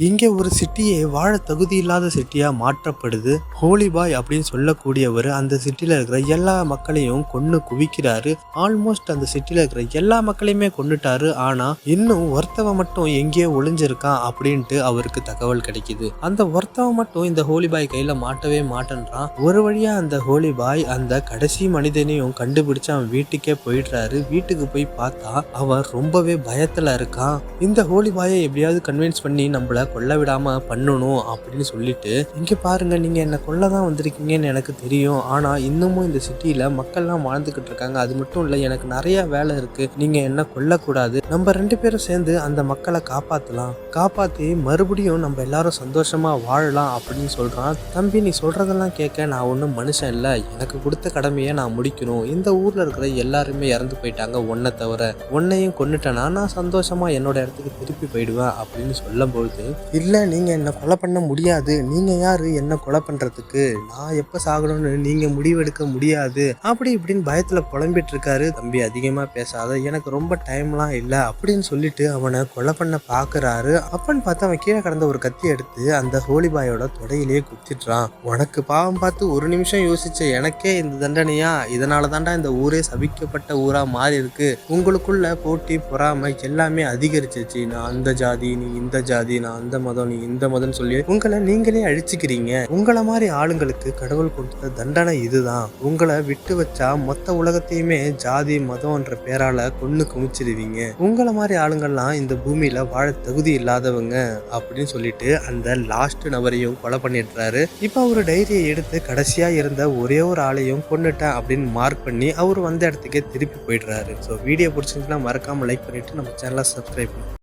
இங்கே ஒரு சிட்டியே வாழ தகுதி இல்லாத சிட்டியா மாற்றப்படுது. ஹோலி பாய் அப்படின்னு சொல்லக்கூடியவர் அந்த சிட்டில இருக்கிற எல்லா மக்களையும் கொன்னு குவிக்கிறாரு. ஆல்மோஸ்ட் அந்த சிட்டில இருக்கிற எல்லா மக்களையுமே கொன்னுட்டாரு. ஆனா இன்னும் ஒருத்தவன் மட்டும் எங்கேயோ ஒளிஞ்சிருக்கான் அப்படின்ட்டு அவருக்கு தகவல் கிடைக்குது. அந்த ஒருத்தவன் மட்டும் இந்த ஹோலி பாய் கையில மாட்டவே மாட்டேன்றான். ஒரு வழியா அந்த ஹோலி பாய் அந்த கடைசி மனிதனையும் கண்டுபிடிச்சு அவன் வீட்டுக்கே போயிடுறாரு. வீட்டுக்கு போய் பார்த்தா அவன் ரொம்பவே பயத்துல இருக்கான். இந்த ஹோலி பாயை எப்படியாவது கன்வின்ஸ் பண்ணி நம்மள கொல்ல விடாம பண்ணணும் அப்படின்னு சொல்லிட்டு, இங்க பாருங்க, நீங்க என்ன கொல்லதான் வந்திருக்கீங்கன்னு எனக்கு தெரியும். ஆனா இன்னமும் இந்த சிட்டியில மக்கள்லாம் வாழ்ந்துகிட்டு இருக்காங்க. அது மட்டும் இல்ல, எனக்கு நிறைய வேலை இருக்கு. நீங்க என்ன கொல்லக்கூடாது. நம்ம 2 பேரும் சேர்ந்து அந்த மக்களை காப்பாத்தலாம். காப்பாத்தி மறுபடியும் நம்ம எல்லாரும் சந்தோஷமா வாழலாம் அப்படின்னு சொல்றான். தம்பி, நீ சொல்றதெல்லாம் கேட்க நான் ஒன்றும் மனுஷன் இல்லை. எனக்கு கொடுத்த கடமையை நான் முடிக்கணும். இந்த ஊர்ல இருக்கிற எல்லாருமே இறந்து போயிட்டாங்க உன்னை தவிர. உன்னையும் கொன்னுட்டேன்னா நான் சந்தோஷமா என்னோட இடத்துக்கு திருப்பி போயிடுவேன் அப்படின்னு சொல்லும்போது, இல்ல, நீங்க என்ன கொலை பண்ண முடியாது. நீங்க யாரு என்ன கொலை பண்றதுக்கு? நான் எப்ப சாகணும்னு நீங்க முடிவெடுக்க முடியாது அப்படி இப்படின்னு பயத்துல புலம்பிட்டு இருக்காரு. தம்பி, அதிகமா பேசாத, எனக்கு ரொம்ப டைம்லாம் இல்ல அப்படின்னு சொல்லிட்டு அவனை கொலை பண்ண பாக்குறாரு. அப்பன்னு பார்த்து அவன் கீழே கடந்த ஒரு கத்தி எடுத்து அந்த ஹோலி பாயோட தொடையிலேயே குத்திட்டுறான். உனக்கு பாவம் பார்த்து ஒரு நிமிஷம் யோசிச்ச எனக்கே இந்த தண்டனையா? இதனால தாண்டா இந்த ஊரே சபிக்கப்பட்ட ஊரா மாறி இருக்கு. உங்களுக்குள்ள போட்டி பொறாமை எல்லாமே அதிகரிச்சிச்சு. நான் அந்த ஜாதி, நீ இந்த ஜாதி, நான் அந்த மதம், நீ இந்த மதம் சொல்லி உங்களை நீங்களே அழிச்சுக்கிறீங்க. உங்களை மாதிரி ஆளுங்களுக்கு கடவுள் கொடுத்த தண்டனை இதுதான். உங்களை விட்டு வச்சா மொத்த உலகத்தையுமே ஜாதி மதம்ன்ற பேரால கொன்னு குமிச்சிடுவீங்க. உங்களை மாதிரி ஆளுங்கள்லாம் இந்த பூமியில வாழ தகுதி இல்லாதவங்க அப்படின்னு சொல்லிட்டு அந்த லாஸ்ட் நபரையும் கொலை பண்ணிடுறாரு. இப்ப அவரு டைரியை எடுத்து கடைசியா இருந்த ஒரே ஒரு ஆளையும் கொன்னுட்டேன் அப்படின்னு மார்க் பண்ணி அவர் வந்த இடத்துக்கே திருப்பி போயிடுறாரு. ஸோ வீடியோ பிடிச்சிருந்துச்சுன்னா மறக்காம லைக் பண்ணிட்டு நம்ம சேனலை சப்ஸ்கிரைப் பண்ணுங்க.